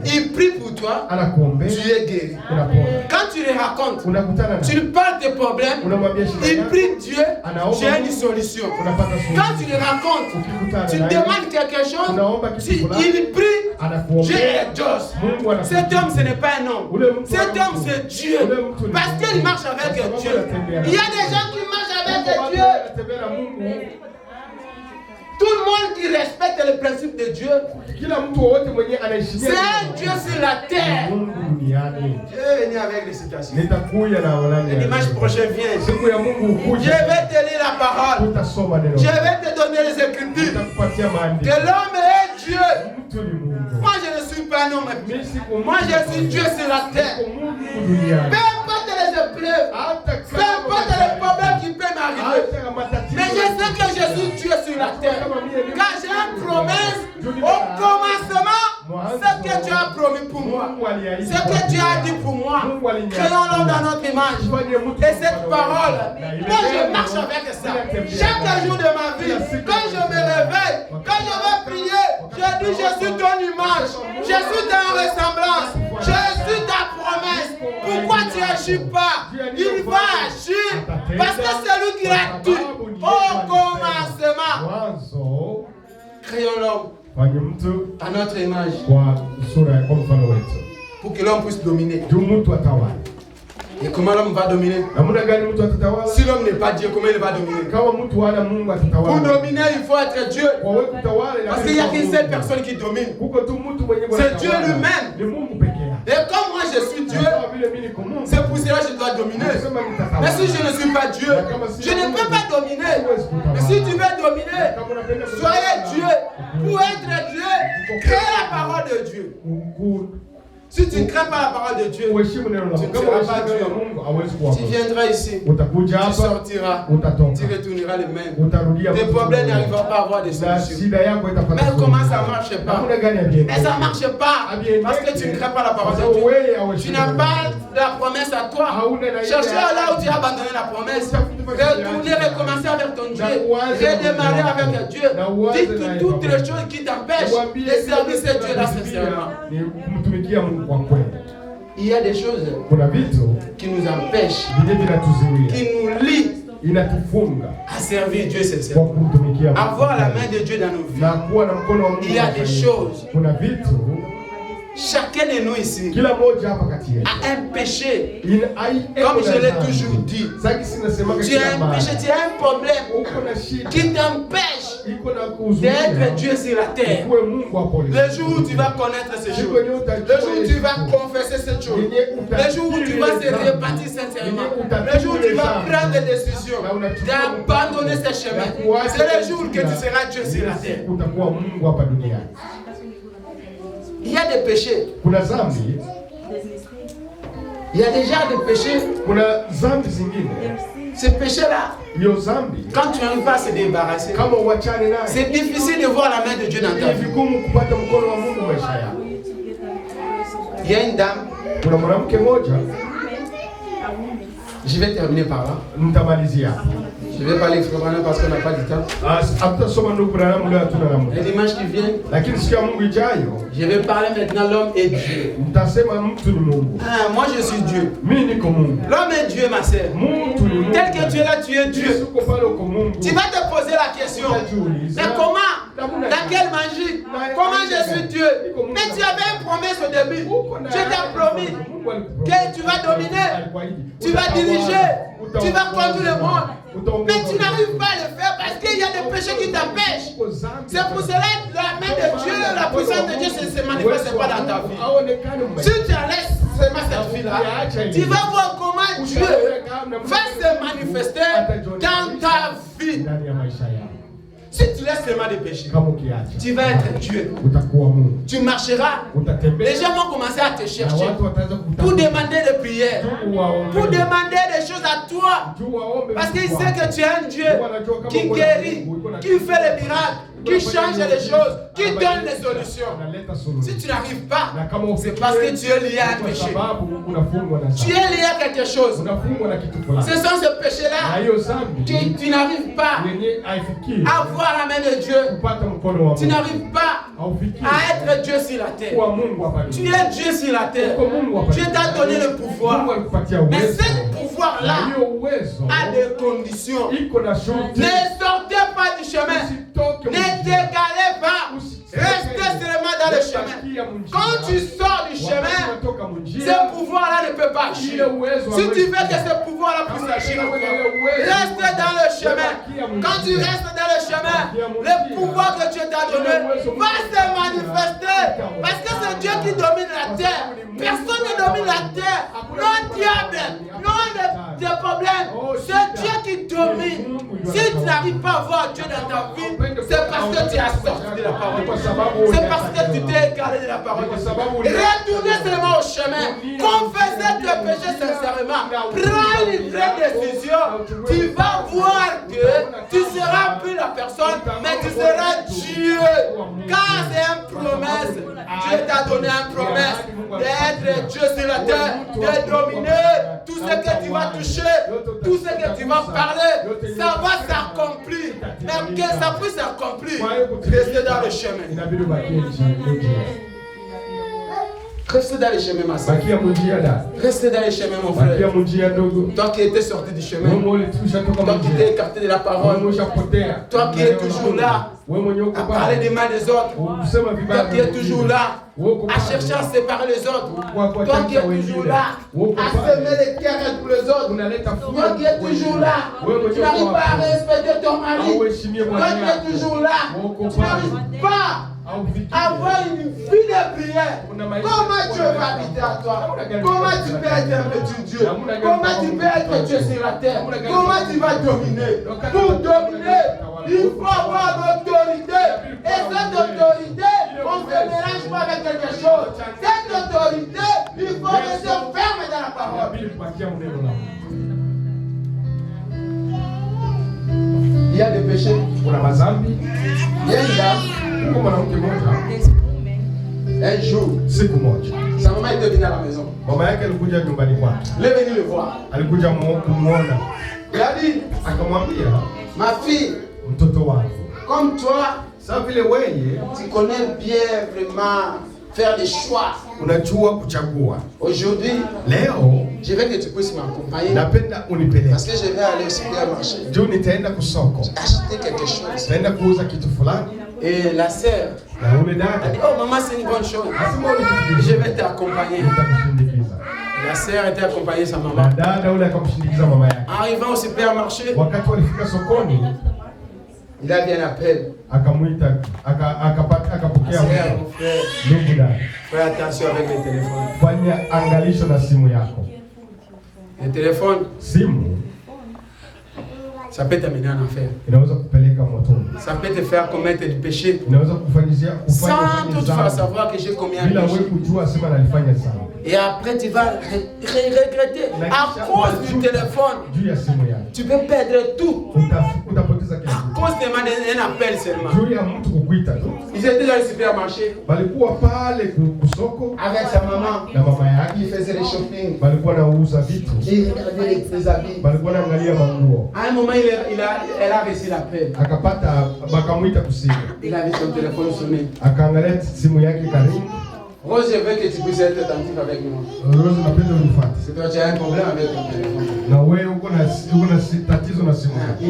il prie pour toi, tu es guéri. Quand tu les racontes, tu lui parles des problèmes, il prie Dieu, j'ai une solution. Quand tu les racontes, tu demandes quelque chose, il prie, Dieu est Dios. Cet homme, ce n'est pas un homme. Cet homme, c'est Dieu. Parce qu'il marche avec Dieu. Il y a des gens qui marchent avec Dieu. Tout le monde qui respecte le principe de Dieu, c'est un Dieu sur la terre. Je vais venir avec les citations. Le dimanche prochain, viens. Je vais te lire la parole. Je vais te donner les écritures. Que l'homme est Dieu. Moi, je ne suis pas un homme. Moi, je suis Dieu sur la terre. Peu importe les épreuves, peu importe les problèmes qui peuvent m'arriver. Mais je sais que je suis Dieu sur la terre. Car j'ai une promesse au commencement. Ce que tu as promis pour moi. Ce que tu as dit pour moi. Créons-le dans notre image. Et cette parole, moi je marche avec ça. Chaque jour de ma vie, quand je me réveille, quand je vais prier, je dis je suis ton image. Je suis ta ressemblance. Je suis ta promesse. Pourquoi tu n'agis pas? Il va agir. Parce que c'est lui qui a tout. Au commencement. Créons l'homme à notre image. Pour que l'homme puisse dominer. Et comment l'homme va dominer? Si l'homme n'est pas Dieu, comment il va dominer? Pour dominer, il faut être Dieu. Parce qu'il n'y a qu'une seule personne qui domine. C'est Dieu lui-même. Et comme moi je suis Dieu, c'est pour cela que je dois dominer. Mais si je ne suis pas Dieu, je ne peux pas dominer. Mais si tu veux dominer, soyez Dieu. Pour être Dieu, crée la parole de Dieu. Si tu ne crées pas la parole de Dieu, tu ne seras pas Dieu. Tu viendras ici, tu sortiras, tu retourneras les mêmes. Tes problèmes n'arriveront pas à avoir des solutions. Mais comment ça ne marche pas? Mais ça ne marche pas parce que tu ne crées pas la parole de Dieu. Tu n'as pas la promesse à toi. Cherchez là où tu as abandonné la promesse. Retourner, recommencer avec ton Dieu. Redémarrer avec Dieu. Dites toutes les choses qui t'empêchent de servir ce Dieu-là sincèrement. Il y a des choses qui nous empêchent, qui nous lient à servir Dieu sincèrement, à voir la main de Dieu dans nos vies. Il y a des choses. Chacun de nous ici a un péché. Comme je l'ai toujours dit, tu as un péché, tu as un problème qui t'empêche d'être Dieu sur la terre. Le jour où tu vas connaître ces choses, le jour où tu vas confesser ces choses, le jour où tu vas se repentir sincèrement, le jour où tu vas prendre des décisions d'abandonner ces chemins, c'est le jour que tu seras Dieu sur la terre. Il y a des péchés. Il y a déjà des péchés. Ces péchés-là, quand tu n'arrives pas à se débarrasser, c'est difficile de voir la main de Dieu dans ta vie. Il y a une dame. Je vais terminer par là. Je vais parler extrêmement parce qu'on n'a pas du temps. Le dimanche qui vient, je vais parler maintenant l'homme et Dieu. Moi je suis Dieu. L'homme est Dieu, ma sœur. Tel que tu es là, tu es Dieu. Tu vas te poser la question. Mais comment? Dans quelle magie? Comment je suis Dieu? Mais tu avais une promesse au début. Je t'ai promis que tu vas dominer. Tu vas diriger. Tu vas conduire le monde. Mais tu n'arrives pas à le faire parce qu'il y a des péchés qui t'empêchent. C'est pour cela que la main de Dieu, la puissance de Dieu ne se manifeste pas dans ta vie. Si tu laisses seulement cette vie-là, tu vas voir comment Dieu va se manifester dans ta vie. Si tu laisses seulement des péchés, tu vas être Dieu. Tu marcheras. Les gens vont commencer à te chercher pour demander des prières, pour demander des choses à toi. Parce qu'ils savent que tu es un Dieu qui guérit, qui fait les miracles, qui change les choses, qui donne les solutions. Si tu n'arrives pas, c'est parce que tu es lié à un péché. Tu es lié à quelque chose. Ce sont ces péchés-là que tu n'arrives pas à voir la main de Dieu. Tu n'arrives pas à être Dieu sur la terre. Tu es Dieu sur la terre. Dieu t'a donné le pouvoir. Mais ce pouvoir-là a des conditions. Ne sortez pas du chemin. Ne décalez pas. Restez seulement dans le chemin. Quand tu sors du chemin, ce pouvoir-là ne peut pas agir. Si tu veux que ce pouvoir-là puisse agir, reste dans le chemin. Quand tu restes dans le chemin, le pouvoir que Dieu t'a donné va se manifester. Parce que c'est Dieu qui domine la terre. Personne ne domine la terre. Non diable, non des problèmes. C'est Dieu qui domine. Si tu n'arrives pas à voir Dieu dans ta vie, c'est parce que tu as sorti de la parole. C'est parce que tu t'es écarté de la parole. Retournez seulement au chemin. Confessez tes péchés sincèrement. Prends une vraie décision. Tu vas voir que tu ne seras plus la personne, mais tu seras Dieu. Car c'est une promesse. Dieu t'a donné une promesse d'être Dieu sur la terre, de dominer tout ce que tu vas toucher, tout ce que tu vas parler. Ça va s'accomplir. Mais que ça puisse s'accomplir, restez dans le chemin. Restez dans les chemins, ma soeur. Restez dans les chemins, mon frère. Toi qui étais sorti du chemin, toi qui t'es écarté de la parole, toi qui es toujours là à parler des mains des autres, toi qui es toujours là à chercher à séparer les autres, toi qui es toujours là à semer les querelles pour les autres, toi qui es toujours là, tu n'arrives pas à respecter ton mari, toi qui es toujours là, tu n'arrives pas avoir une vie de prière. Comment Dieu va habiter à toi? Comment tu peux être un petit Dieu? Comment tu peux être Dieu sur la terre? Comment tu vas dominer? Pour dominer, il faut avoir l'autorité. Et cette autorité, on ne se mélange pas avec quelque chose. Cette autorité, il faut rester ferme dans la parole. Il y a des péchés. Il y a une dame. Un jour, sa maman était venue à la maison. Elle est venue le voir. Il a dit, ma fille, comme toi, tu connais bien vraiment faire des choix. Aujourd'hui, je veux que tu puisses m'accompagner parce que je vais aller au supermarché acheter quelque chose. Et la sœur a dit, oh maman, c'est une bonne chose, je vais t'accompagner. La sœur était accompagnée de sa maman. Arrivant au supermarché, il a bien un appel. Fais attention avec les téléphones. Le téléphone, ça peut t'amener en affaire. Ça peut te faire commettre du péché sans toutefois savoir que j'ai commis un péché. Et après tu vas regretter à cause du téléphone. Tu peux perdre tout à cause d'un appel seulement. Ils étaient dans le supermarché avec sa maman. Il faisait les shopping. Il regardait les habits. À un moment, elle a reçu l'appel. Il a vu son téléphone sonner. Rose, je veux que tu puisses être attentif avec moi. C'est toi, tu as un problème avec ton téléphone. Il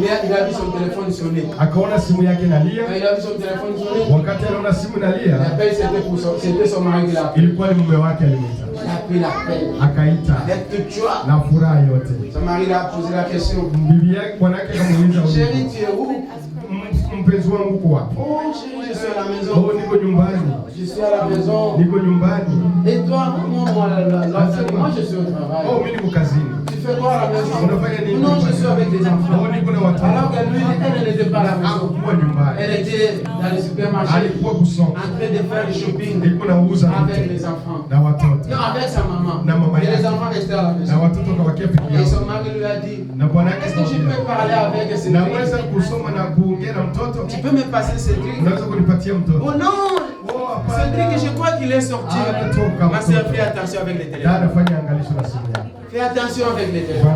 a vu son téléphone sonner. Quand il a vu son téléphone sonner, l'appel c'était son mari qui l'a appelé. Il a pris l'appel. D'être toi. Son mari lui a posé la question. Chérie, tu es où? Oh chérie, je suis à la maison. Je suis à la maison. Et toi, moi je suis au travail. Tu fais quoi à la maison? Non, je suis avec des enfants. Alors que lui, elle n'était pas à la maison. Elle était dans le supermarché en train de faire du shopping avec les enfants. Non, avec sa maman. Et les enfants rester à la maison. Et son mari lui a dit, est-ce que je peux parler avec Cédric? Tu peux me passer Cédric? Oh non, Cédric, je crois qu'il est sorti. Ma soeur, fais attention avec les téléphones. Fais attention avec les téléphones.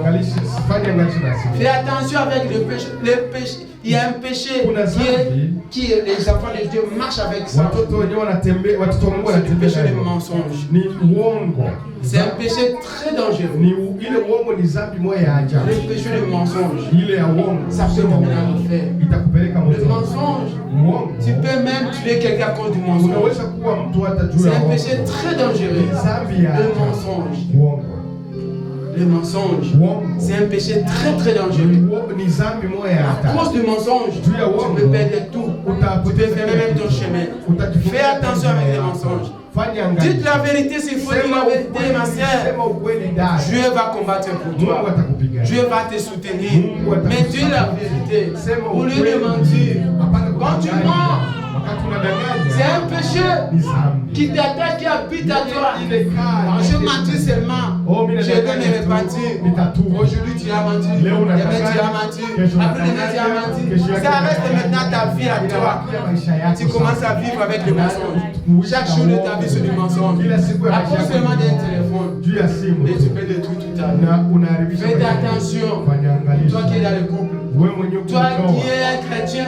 Fais attention avec le péché. Il y a un péché qui les enfants de Dieu marchent avec ça. C'est le péché du mensonge. C'est un péché très dangereux. Le péché du mensonge. Ça peut t'amener à l'enfer. Le mensonge. Tu peux même tuer quelqu'un à cause du mensonge. C'est un péché très dangereux. Le mensonge. Le mensonge, c'est un péché très très dangereux. À cause du mensonge, tu peux perdre tout. Tu peux faire même ton chemin. Fais attention avec les mensonges. Dites la vérité s'il faut dire la vérité, ma soeur. Dieu va combattre pour toi. Dieu va te soutenir. Mais dis la vérité. Au lieu de mentir, quand tu mens, c'est un péché qui t'attaque, qui habite à toi. Je mentis seulement. Je vais me repentir. Aujourd'hui tu as menti. Demain tu as menti. Après demain tu as menti. Ça reste maintenant ta vie à toi. Tu commences à vivre avec le mensonge. Chaque jour de ta vie c'est du mensonge. À cause seulement d'un téléphone. Et tu peux détruire toute ta vie. Fais attention. Toi qui es dans le couple. Toi qui es un chrétien.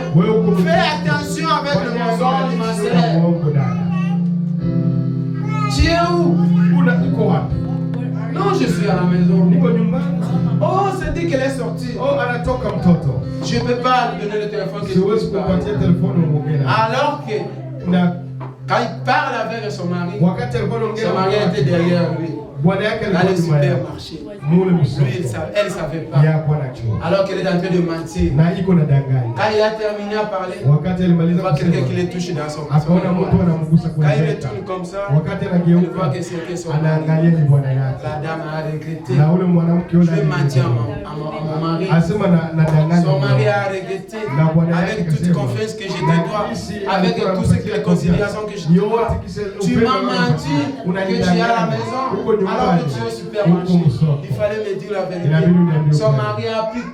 Fais attention avec le mensonge, ma soeur. Tu es où? Non, je suis à la maison. Oh, c'est dit qu'elle est sortie. Je ne peux pas lui donner le téléphone que je peux pas. Alors que quand il parle avec son mari était derrière lui. Dans le supermarché. Lui, elle ne savait pas. Alors qu'elle est en train de mentir. Quand il a terminé à parler, il voit quelqu'un qui le touche dans son corps. Quand il le tourne comme ça, il voit que c'était son mari. La dame a regretté. Je vais mentir à mon mari. Son mari a regretté. Avec toute confiance que je te dois, avec toutes ces considérations que je te dois, tu m'as menti que tu es à la maison. Alors que tu es au supermarché, il fallait me dire la vérité. Son mari a pris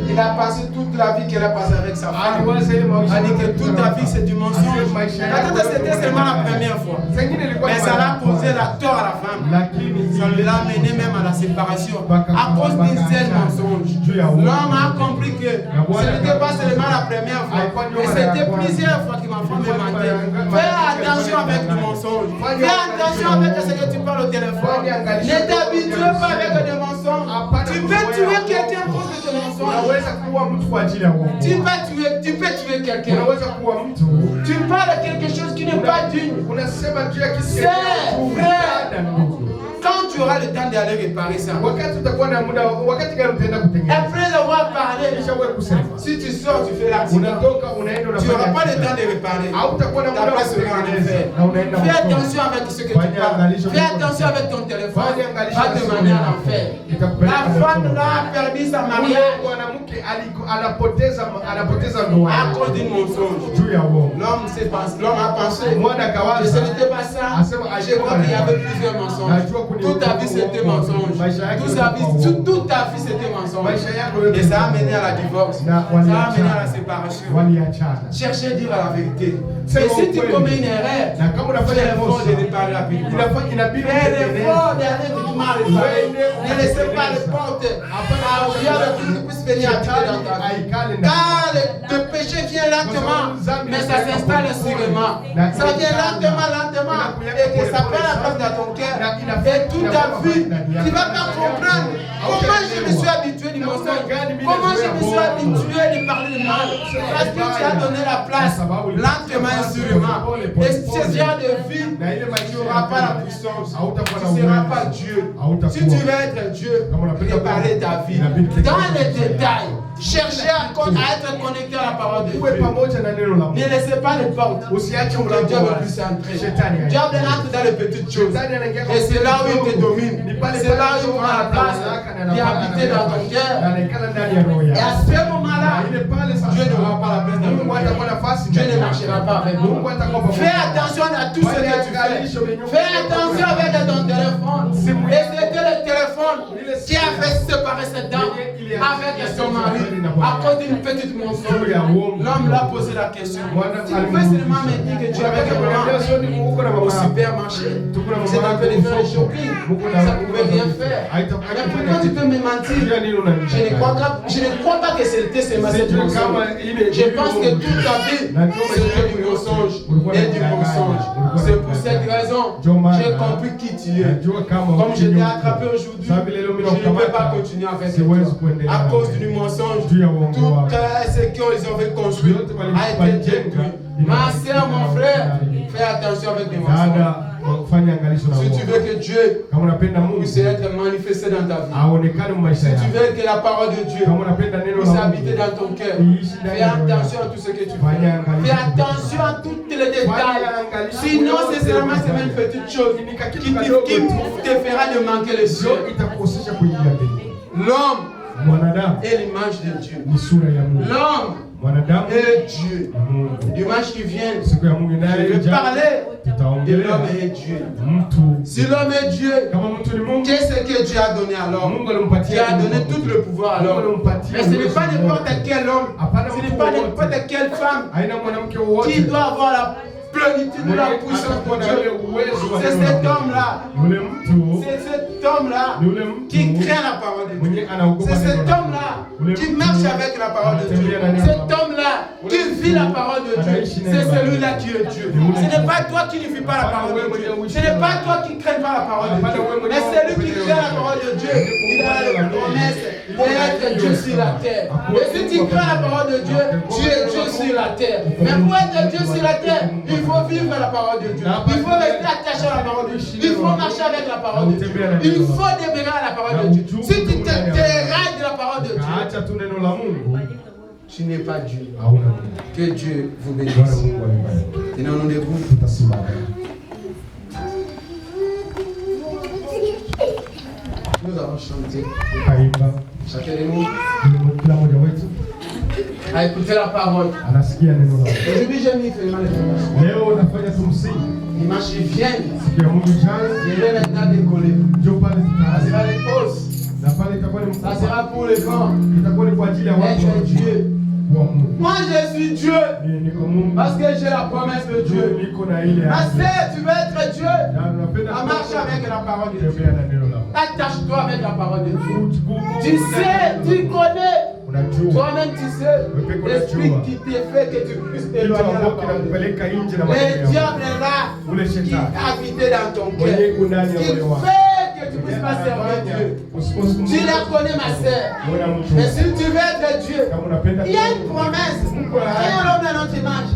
il a passé toute la vie qu'elle a passée avec sa femme. Il a dit que toute ta vie c'est du mensonge. C'était seulement la première fois. Mais ça l'a causé la tort à la femme. Ça l'a mené même à la séparation. À cause d'un seul mensonge. L'homme a compris que ce n'était pas seulement la première fois. Mais c'était plusieurs fois que ma femme me mentait. Fais attention avec le mensonge. Fais attention avec ce que tu parles au téléphone. Ne t'habitue pas avec des mensonges. Tu peux tuer quelqu'un à cause de tes mensonges. Tu peux tuer quelqu'un. Tu parles de quelque chose qui n'est pas digne. C'est vrai. Quand tu auras le temps d'aller réparer ça, après avoir parlé, si tu sors, tu fais l'accident, tu n'auras pas le temps de réparer. Ta place sera en enfer. Fais attention avec ce que tu parles. Fais attention avec ton téléphone. Va te mener à l'enfer. La femme là a perdu sa mariage à cause d'une mensonge. L'homme a pensé que ce n'était pas ça. Je crois qu'il y avait plusieurs mensonges. Toute ta vie c'était mensonge. Toute ta vie c'était mensonge. Et ça a mené à la divorce. Ça a mené à la séparation. Cherchez à dire la vérité. Et si tu commets une erreur, fais l'effort de réparer rapidement. Fais l'effort d'aller vite réparer. Ne laissez pas les portes ouvrir le truc qui puisse venir habiter dans ta vie. Car le péché vient lentement, mais ça s'installe sûrement. Ça vient lentement, et que ça prend la place dans ton cœur. Et toute ta vie, tu ne vas pas comprendre comment je me suis habitué du mensonge, comment je me suis habitué de parler de mal. Parce que tu as donné la place lentement et sûrement. Et ce genre de vie, tu n'auras pas la puissance. Tu ne seras pas Dieu. Si tu veux être Dieu, préparer ta vie dans les détails. Cherchez à être connecté à la parole de Dieu. Ne laissez pas les portes que Dieu veut plus entrer. Dieu entre dans les petites choses. Et c'est là où il te domine. C'est là où il prend la place d'habiter dans ton cœur. Et à ce moment-là, Dieu n'aura pas la place dans ton cœur. Dieu ne marchera pas avec nous. Fais attention à tout ce que tu fais. Fais attention avec ton téléphone. Et c'est que le téléphone personne qui a fait séparer cette dame avec son mari à cause d'une petite mensonge. L'homme l'a posé la question. Tu peux seulement me dire que tu avais quelqu'un au supermarché. C'est un peu de faire un shopping. Ça ne pouvait rien faire. Mais pourquoi tu peux me mentir? Je ne crois pas que c'était seulement cette mensonge. Je pense que toute ta vie, c'était du mensonge et du mensonge. C'est pour cette raison j'ai compris qui tu es. Comme je t'ai attrapé aujourd'hui, je ne peux pas continuer avec toi. À cause du mensonge, tout ce qu'ils ont construit a été détruit. Ma soeur, mon frère, fais attention avec les mensonges. Si tu veux que Dieu puisse être manifesté dans ta vie, si tu veux que la parole de Dieu puisse habiter dans ton cœur, fais attention à tout ce que tu fais. Fais attention à tous les détails. Sinon, c'est seulement une petite chose qui te fera de manquer le ciel. L'homme est l'image de Dieu. L'homme est Dieu. Dimanche qui vient, je vais parler de l'homme et Dieu. Si l'homme est Dieu, qu'est-ce que Dieu a donné à l'homme? Dieu a donné tout le pouvoir à l'homme. Mais ce n'est pas n'importe quel homme, ce n'est pas n'importe quelle femme qui doit avoir la plénitude de la puissance de Dieu. C'est cet homme-là. C'est cet homme-là qui craint la parole de Dieu. C'est cet homme-là qui marche avec la parole de Dieu. Cet homme-là qui vit la parole de Dieu. C'est celui-là qui est Dieu. Ce n'est pas toi qui ne vis pas la parole de Dieu. Ce n'est pas toi qui ne crains pas la parole de Dieu. Mais celui qui craint la parole de Dieu, il a la promesse d'être Dieu sur la terre. Et si tu crains la parole de Dieu, tu es Dieu sur la terre. Mais pour être Dieu sur la terre, il faut vivre la parole de Dieu. Il faut rester attaché à la parole de Dieu. Il faut marcher avec la parole de Dieu. Il faut demeurer à la parole de Dieu. Si tu te dérailles de la parole de Dieu, tu n'es pas Dieu. Que Dieu vous bénisse. Et nous nous debout. Nous allons chanter. Chacun de nous a écouté la parole. Aujourd'hui, j'ai mis vraiment les dimanches. Dimanche, ils viennent. Je vais maintenant décoller. Ça sera les pauses. Ça sera pour les grands. Et tu es Dieu. Moi, je suis Dieu. Parce que j'ai la promesse de Dieu. Ma sœur, tu veux être Dieu. Marche avec la parole de Dieu. Attache-toi avec la parole de Dieu. Tu sais, tu connais. Toi-même tu sais, l'esprit qui te fait que tu puisses t'éloigner de la parole de Dieu. Le diable est là, qui habite dans ton cœur, qui fait que tu ne puisses pas servir Dieu. Tu la connais, ma sœur. Mais si tu veux être Dieu, il y a une promesse. Fais l'homme dans notre image.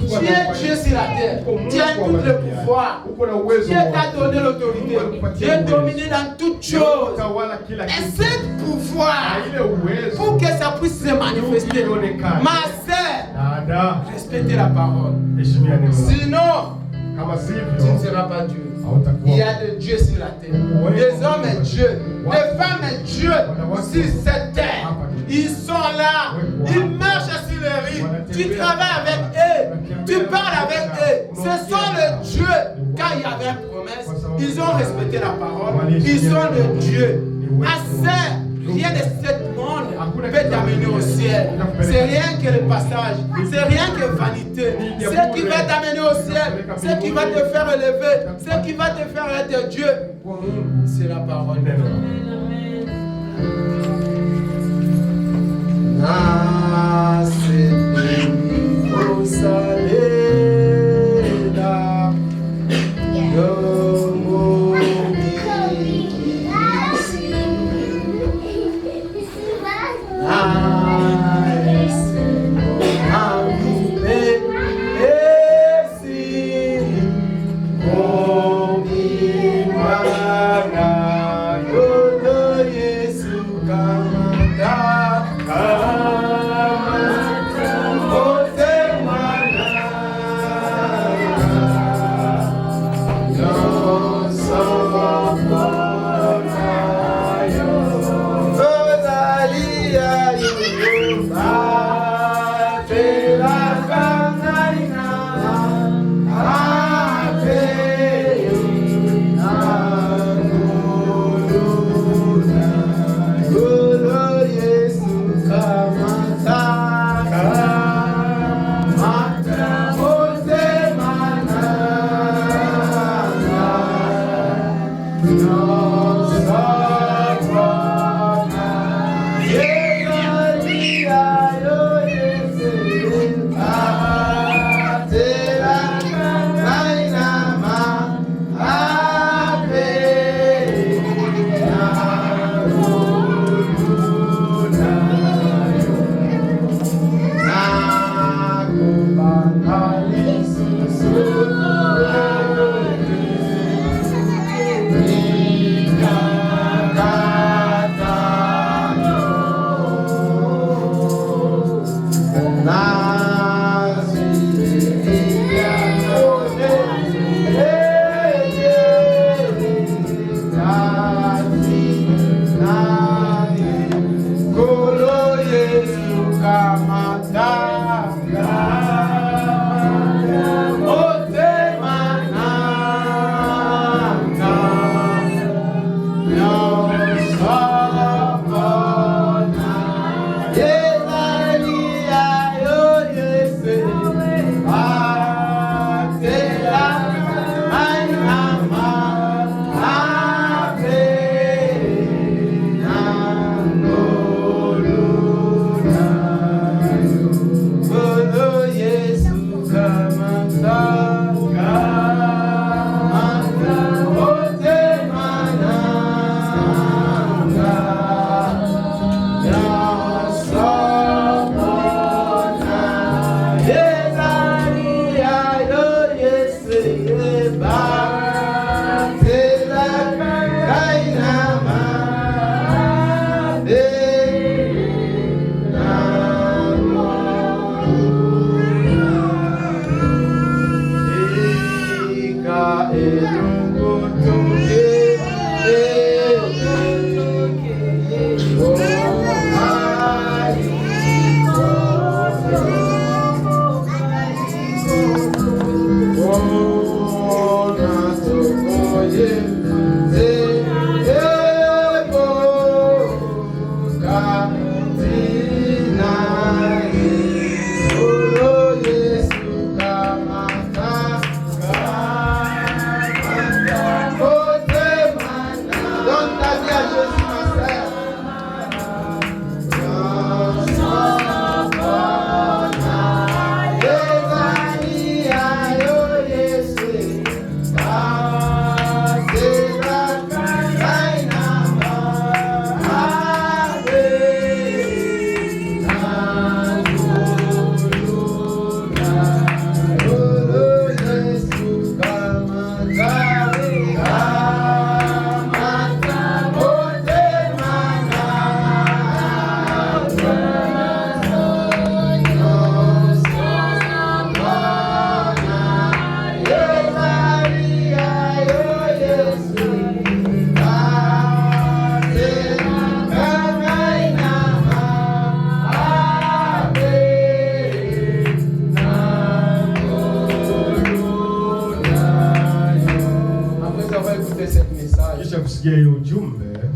Tu es Dieu sur la terre. Tu as tout le pouvoir. Dieu t'a donné l'autorité. Dieu est dominé dans toutes choses. Et ce pouvoir, pour que ça puisse se manifester, ma sœur, respectez la parole. Sinon, tu ne seras pas Dieu. Il y a des dieux sur la terre. Des hommes et Dieu. Des femmes et Dieu sur cette terre. Ils sont là. Ils marchent sur les rives. Tu travailles avec eux. Tu parles avec eux. Ce sont les dieux. Quand il y avait une promesse, ils ont respecté la parole. Ils sont les dieux. Assez. Rien de ce monde peut t'amener au ciel. C'est rien que le passage. C'est rien que vanité. Ce qui va t'amener au ciel, ce qui va te faire élever, ce qui va te faire être Dieu, c'est la parole de Dieu.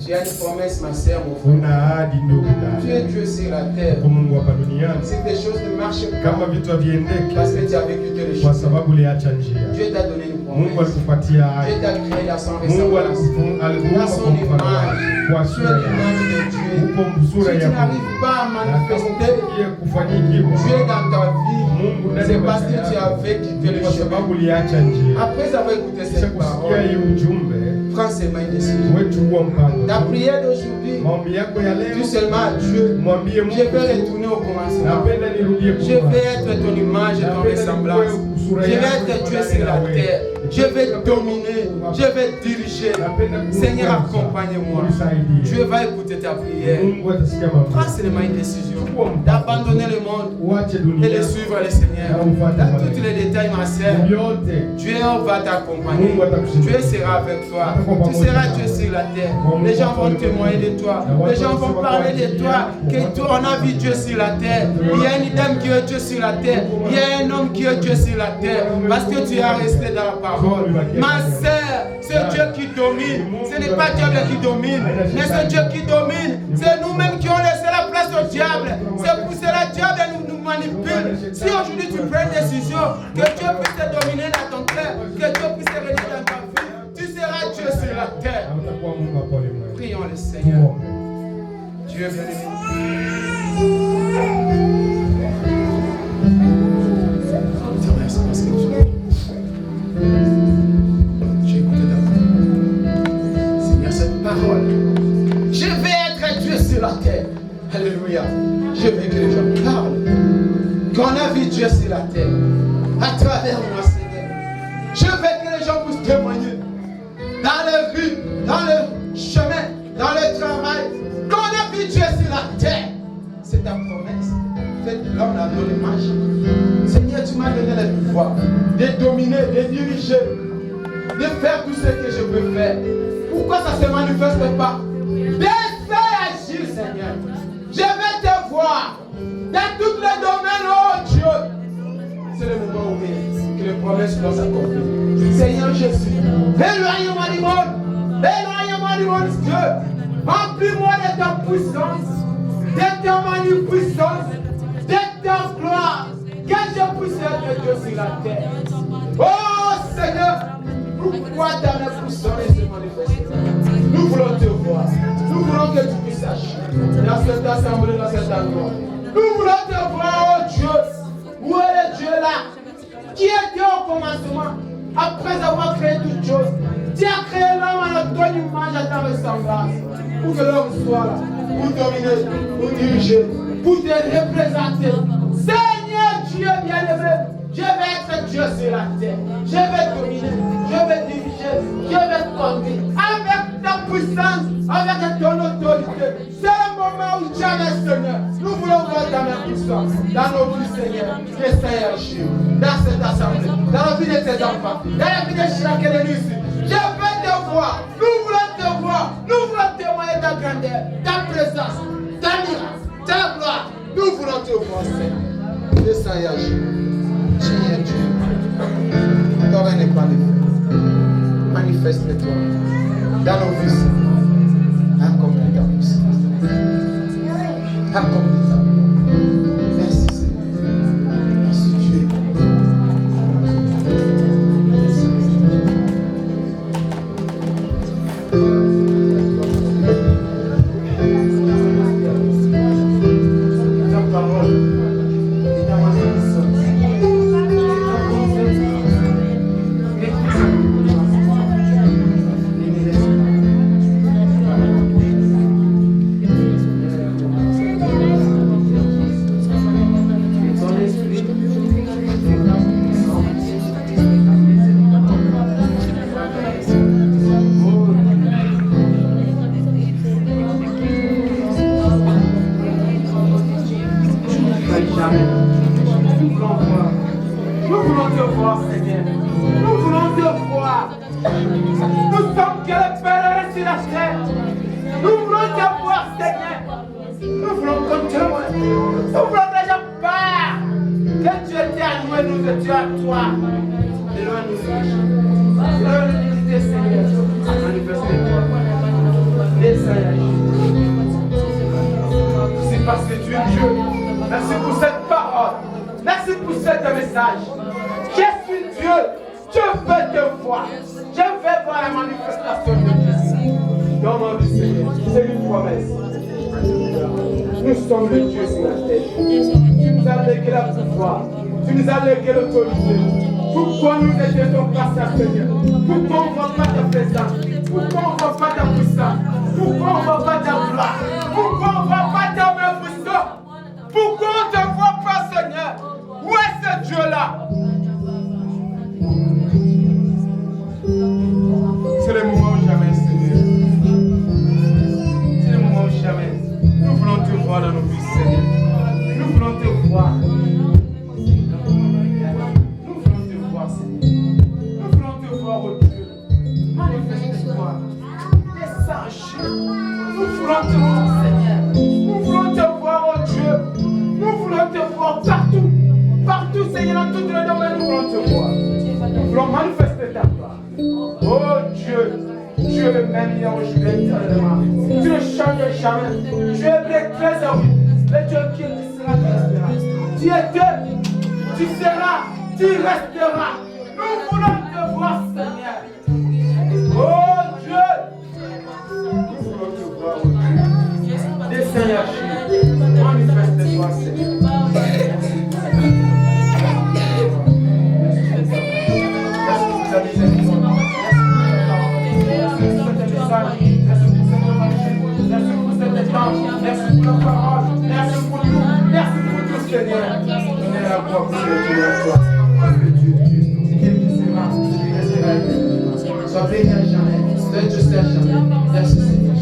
Tu as une promesse, ma sœur, mon frère. Tu es Dieu sur la terre. Si des choses ne marchent pas, parce que tu as vécu que les choses, Dieu t'a donné une promesse. Dieu t'a créé à son ressemblance, à son image. Tu es l'image de Dieu. Si tu n'arrives pas à manifester Dieu dans ta vie, c'est parce que tu as vécu que les choses. Après avoir écouté cette parole, prends ces mains dessus. Ta prière d'aujourd'hui, dis seulement à Dieu, je vais retourner au commencement. Je vais être ton image et ton ressemblance. Je vais être Dieu sur la terre. Je vais dominer. Je vais diriger. Seigneur, accompagne-moi. Dieu va écouter ta prière. Prends seulement une décision d'abandonner le monde et de suivre le Seigneur. Dans tous les détails, ma sœur, Dieu va t'accompagner. Dieu sera avec toi. Tu seras Dieu sur la terre. Les gens vont témoigner de toi. Les gens vont parler de toi. Que toi, on a vu Dieu sur la terre. Il y a une dame qui est Dieu sur la terre. Il y a un homme qui est Dieu sur la terre. Parce que tu es resté dans la parole. Ma sœur, c'est Dieu qui domine. Ce n'est pas Dieu qui domine, mais c'est Dieu qui domine. C'est nous-mêmes qui ont laissé la place au diable. C'est pour cela que le diable nous manipule. Si aujourd'hui tu prends une décision, que Dieu puisse te dominer dans ton cœur, que Dieu puisse te régner dans ta vie, tu seras Dieu sur la terre. Seigneur. Dieu bien-aimé. Je te remercie parce que tu écouté ta parole. Seigneur, cette parole. Je vais être Dieu sur la terre. Alléluia. Je veux que les gens parlent. Qu'on a vu Dieu sur la terre. À travers moi, Seigneur. Je veux que les gens puissent témoigner. Dans les rues, dans le chemin, dans le travail. Qu'on a vu Dieu sur la terre. C'est ta promesse. Faites l'homme à ton image. Seigneur, tu m'as donné le pouvoir de dominer, de diriger, de faire tout ce que je peux faire. Pourquoi ça ne se manifeste pas? Laissez agir, Seigneur. Je vais te voir dans tous les domaines, oh Dieu. C'est le moment où que les promesses doivent s'accomplir. Seigneur Jésus, éloigne-moi du monde. Éloigne-moi du monde, Dieu. Remplis-moi de ta puissance, de ta magnificence, de ta gloire. Que je puisse être Dieu sur la terre. Oh Seigneur, pourquoi ta puissance se manifeste? Nous voulons te voir. Nous voulons que tu puisses agir dans cette assemblée, dans cet endroit. Nous voulons te voir, oh Dieu. Où est le Dieu là? Qui était au commencement? Après avoir créé toutes choses, tu as créé l'homme à ton image, à ta ressemblance. Pour que l'homme soit là, pour dominer, pour diriger, pour te représenter. Seigneur Dieu bien-aimé, je vais être Dieu sur la terre. Je vais dominer, je vais diriger, je vais te conduire. Avec ta puissance, avec ton autorité. C'est le moment où jamais, Seigneur, nous voulons voir ta main puissance dans nos vies, Seigneur. Que Seigneur agir dans cette assemblée, dans la vie de tes enfants, dans la vie de chacun de nous ici. Je veux te voir, nous voulons te voir, nous voulons témoigner ta grandeur, ta présence, ta miracle, ta gloire. Nous voulons te voir, Seigneur. Que Seigneur agir. Seigneur Dieu, ton règne n'est pas de fait. Manifeste-toi dans nos vies. Accomplis ta puissance. Accomplis ta puissance. Merci Seigneur. Merci Dieu. Ta parole est dans ma puissance. Nous voulons te voir, Seigneur. Nous voulons te voir. Nous sommes que les pèlerins sur la terre. Nous voulons te voir, Seigneur. Nous voulons qu'on témoigne. Nous voulons déjà pas que tu étais à nous et nous étions à toi. Éloigne-nous. Éloigne-nous, Seigneur. Manifeste-toi. Seigneur. C'est parce que tu es Dieu. Merci pour cette parole. Merci pour ce message. Je suis Dieu. Je veux te voir. Je veux voir la manifestation de Jésus. Dans mon vie, Seigneur. C'est une promesse. Nous sommes le Dieu sur la terre. Tu nous as légué le pouvoir. Tu nous as légué l'autorité. Pourquoi nous n'étions pas ça, Seigneur? Pourquoi on ne voit pas ta présence? Pourquoi on ne voit pas ta puissance? Pourquoi on ne voit pas ta gloire? Pourquoi on ne voit pas ta main puissante? Pourquoi on ne te voit pas, Seigneur? Où est ce Dieu-là? C'est le moment où jamais, Seigneur. C'est le moment où jamais. Nous voulons te voir dans nos vies, Seigneur. Nous voulons te voir. Nous voulons te voir, Seigneur. Nous voulons te voir, oh Dieu. Manifeste-toi. Descends chez nous. Nous voulons te voir, Seigneur. Nous voulons te voir, oh Dieu. Nous voulons te voir partout. Partout, Seigneur, dans tous les domaines, nous voulons te voir. Nous voulons manifester ta gloire. Oh Dieu, tu es le même hier, aujourd'hui, éternellement. Tu ne changes jamais. Tu es le trésor, le Dieu qui sera, qui restera. Tu étais, tu seras, tu resteras. Nous voulons te voir, Seigneur. Oh Dieu, nous voulons te voir. béni à jamais. Fais juste à jamais. Merci Seigneur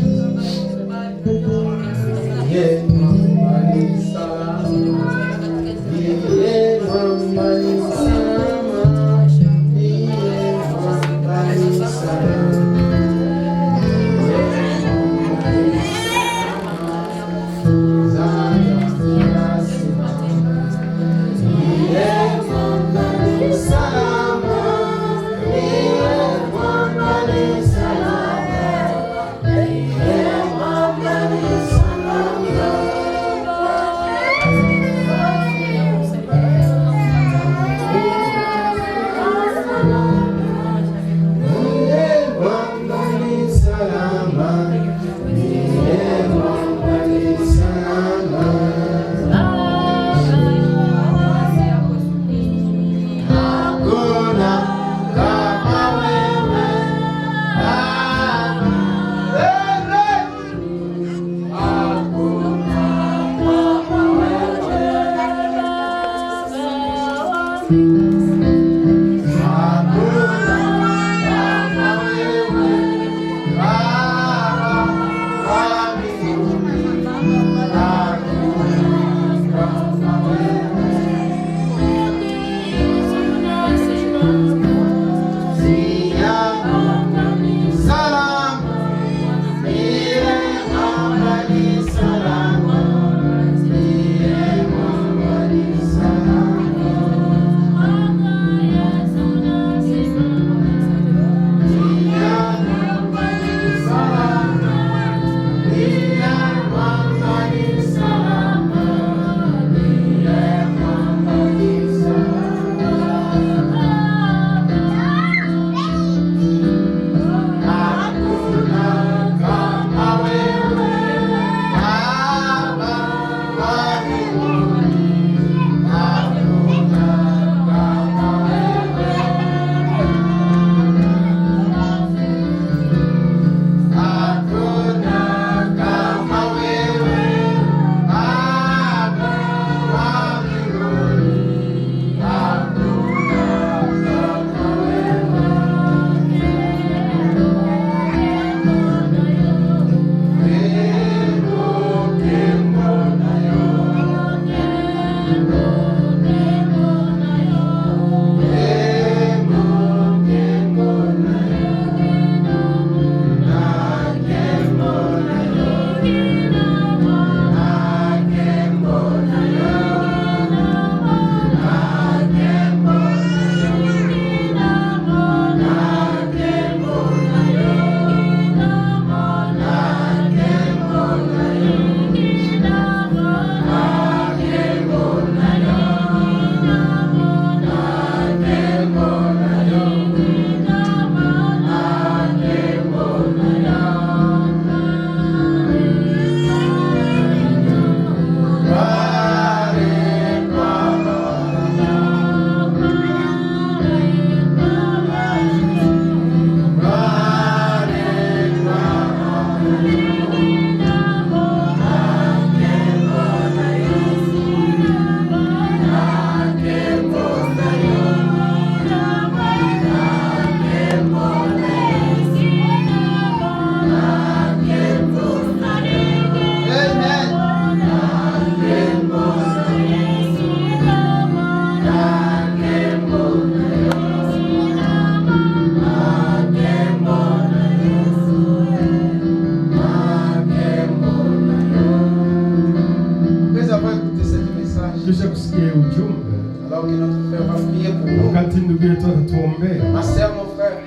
Ma sœur, mon frère,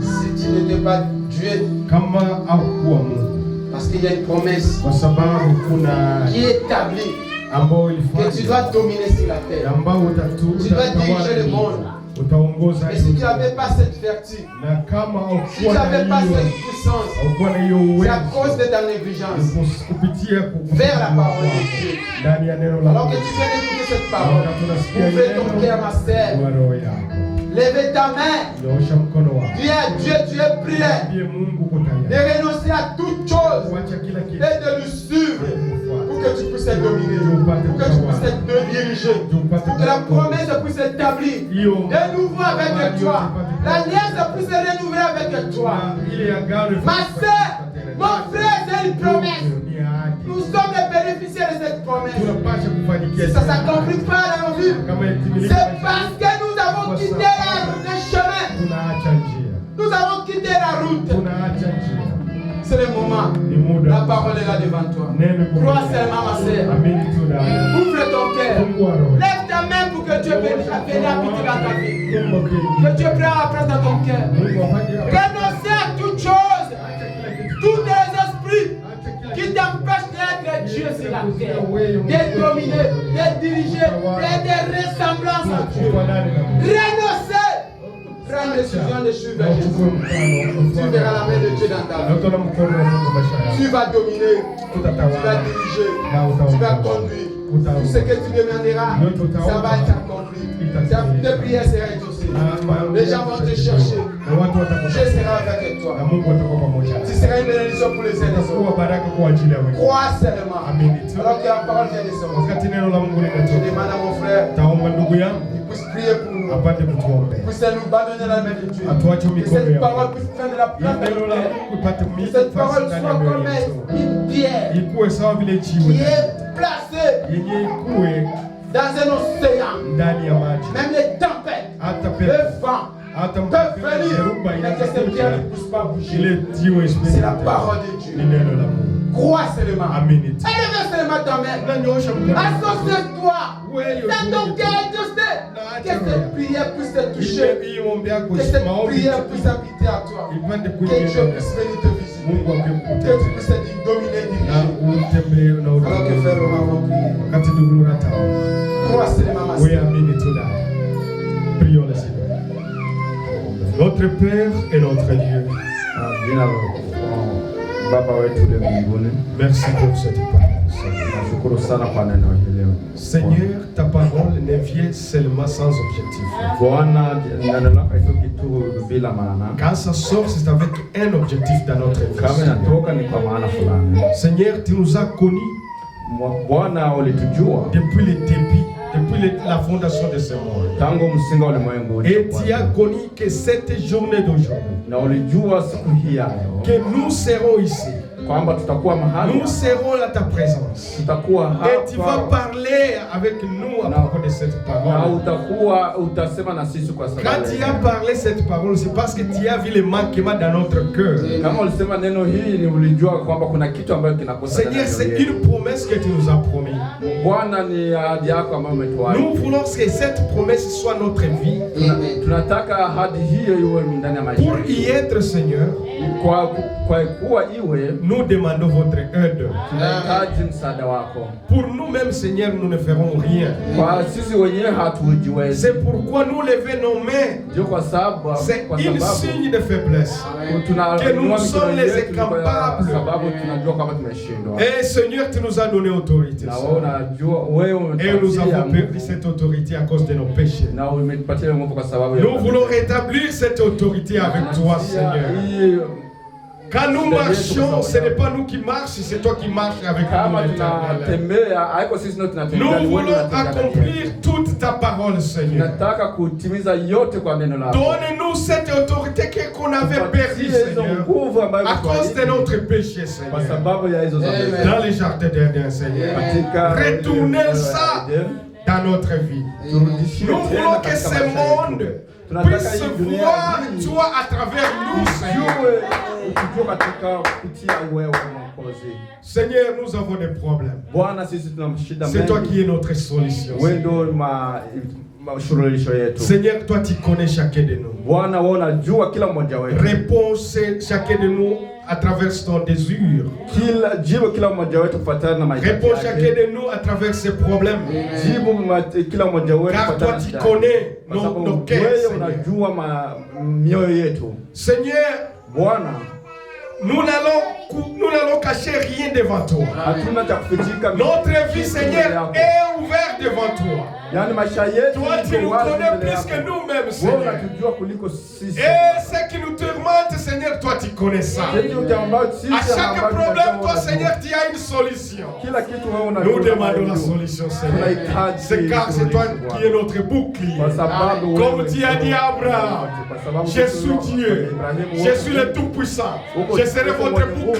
si tu n'étais pas Dieu, parce qu'il y a une promesse qui est établie que tu dois dominer sur la terre, tu dois diriger le monde. Mais si tu n'avais pas cette vertu, si tu n'avais pas cette puissance, c'est à cause de ta négligence vers la parole de Dieu. Alors que tu viens d'écouter cette parole, ouvre ton cœur, ma sœur. Levez ta main. Dis à Dieu, tu es prié de renoncer à toute chose et de le suivre pour que tu puisses être dominé, pour que tu puisses être dirigé. que la promesse puisse s'établir de nouveau avec toi. L'alliance puisse se renouveler avec toi. Ma soeur, mon frère, c'est une promesse. Nous sommes les bénéficiaires de cette promesse. Si ça ne s'accomplit pas dans nos vies, c'est parce que nous avons quitté le chemin. Nous avons quitté la route. C'est le moment. La parole est là devant toi. Crois seulement, ma soeur. Ouvre ton cœur. Lève ta main pour que Dieu vienne habiter dans ta vie. Que Dieu prenne la place dans ton cœur. Renoncer à toute chose, tous les esprits qui t'empêchent d'être Dieu sur la terre, de dominer, de diriger, de ressemblances à Dieu. Renoncer. Prends une décision de suivre Jésus. Tu verras la main de Dieu dans ta vie. Tu vas dominer, tu vas diriger, tu vas conduire. Tout ce que tu demanderas, ça va être accompli. Tes prières seront exaucées. Les gens vont te chercher. Je serai avec toi. Tu seras une bénédiction pour les uns et les autres. Crois seulement. Alors que la parole vient de sortir. Je demande à mon frère qu'il puisse prier pour nous. Puisse nous abandonner la main de Dieu. Que cette parole puisse prendre la place de notre cœur. Que cette parole soit comme une pierre qui est placée dans un océan. Même les tempêtes, le vent peuvent venir, mais que cette pierre ne puisse pas bouger. C'est la parole de Dieu. Crois seulement. Élève seulement ta main. Associe-toi dans ton cœur. Que cette prière puisse te toucher. Que cette prière puisse habiter à toi. Que Dieu puisse venir te visiter. Que tu puisses être dominé, dirigé. Alors que frère, on va prier. Crois seulement, ma soeur. Prions le Seigneur. Notre Père et notre Dieu. Merci pour cette parole. Seigneur, ta parole ne vient seulement sans objectif. Quand ça sort, c'est avec un objectif dans notre vie. Seigneur, tu nous as connus depuis le début, depuis la fondation de ce monde. Et tu as connu que cette journée d'aujourd'hui, que nous serons ici. Nous serons à ta présence. Et tu vas parler avec nous à propos de cette parole. Quand tu as parlé cette parole, c'est parce que tu as vu les manquements dans notre cœur. Seigneur, c'est une promesse que tu nous as promis. Nous voulons que cette promesse soit notre vie. Pour y être, Seigneur, nous demandons votre aide. Pour nous-mêmes, Seigneur, nous ne ferons rien. C'est pourquoi nous levons nos mains. C'est un signe de faiblesse. Que nous sommes les incapables. Et Seigneur, tu nous as donné autorité. Et nous avons perdu cette autorité à cause de nos péchés. Nous voulons rétablir cette autorité avec toi, Seigneur. Quand nous marchons, ce n'est pas nous qui marchons, c'est toi qui marches avec nous. Nous voulons accomplir toute ta parole, Seigneur. Donne-nous cette autorité qu'on avait perdue, Seigneur, à cause de notre péché, Seigneur. Dans les jardins d'Éden, Seigneur. Retournez ça dans notre vie. Nous voulons que ce monde puisse voir toi à travers nous, Seigneur. Seigneur, nous avons des problèmes. C'est toi qui es notre solution. Seigneur, toi tu connais chacun de nous. Réponds chacun de nous à travers ton désir. Réponds chacun de nous à travers ses problèmes. Car toi tu connais nos cœurs, Seigneur. Seigneur, nous n'allons cacher rien devant toi. Notre vie, Seigneur, est ouverte devant toi. Toi, tu nous connais plus que nous-mêmes, Seigneur. Et ce qui nous tourmente, Seigneur, toi, tu connais ça. À chaque problème, toi, Seigneur, tu as une solution. Nous demandons la solution, Seigneur. C'est car c'est toi qui es notre bouclier. Comme tu as dit à Abraham, je suis Dieu, je suis le Tout-Puissant, je serai votre bouclier.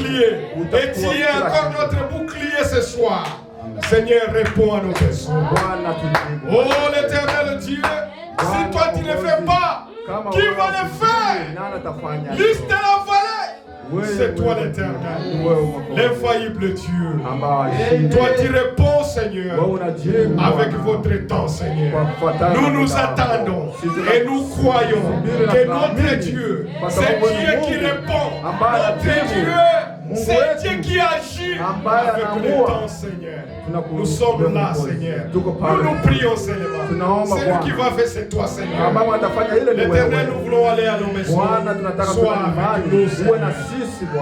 Et tu es encore notre bouclier ce soir. Seigneur, réponds à nos besoins. Oh l'Éternel Dieu, si toi tu ne le fais pas, qui va le faire? Liste de la vallée. C'est toi l'Éternel, l'infaillible Dieu. Toi tu réponds, Seigneur, avec votre temps, Seigneur. Nous attendons et nous croyons que notre Dieu, c'est Dieu qui répond. Notre Dieu, c'est Dieu qui agit avec le temps, Seigneur. Nous sommes là, Seigneur. Nous prions, Seigneur. C'est nous qui va faire, c'est toi, Seigneur. L'Éternel, nous voulons aller à nos maisons. Sois avec nous, Seigneur.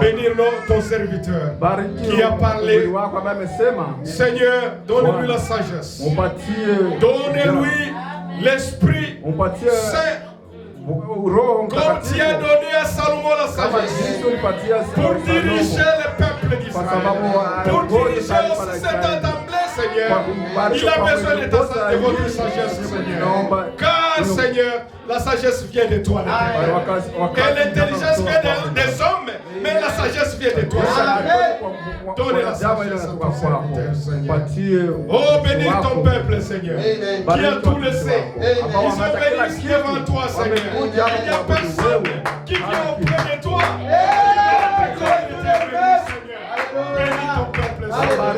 Bénir ton serviteur qui a parlé. Seigneur, donne-lui la sagesse. Donne-lui l'Esprit Saint. Comme tu as donné à Salomon la sagesse pour diriger le peuple d'Israël, pour diriger aussi cette assemblée, Seigneur, il a besoin de votre sagesse, Seigneur. Car, Seigneur, la sagesse vient de toi. Et l'intelligence vient des hommes, mais la sagesse vient de toi. Donne la sagesse à ton serviteur, Seigneur. Oh, bénis ton peuple, Seigneur, qui a tout laissé. Ils sont bénis devant toi, Seigneur. Il n'y a personne qui vient auprès de toi. Bénis ton peuple, Seigneur.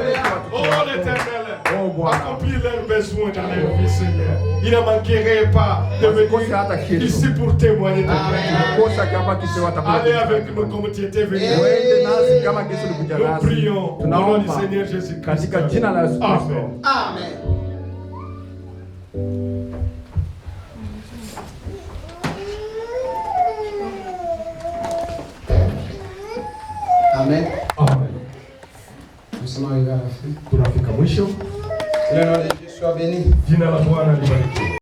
Oh, l'Éternel, accomplis leurs besoins dans leur vie, Seigneur. Il ne manquerait pas de venir ici pour témoigner de toi. Allez avec nous comme tu étais venu. Nous prions au nom du Seigneur Jésus-Christ. Amen. Amen. Amen. Amen. Nous sommes arrivés à la fin. Tunafika mwisho. Le nom de Dieu soit béni. Jina la Bwana libarikiwe.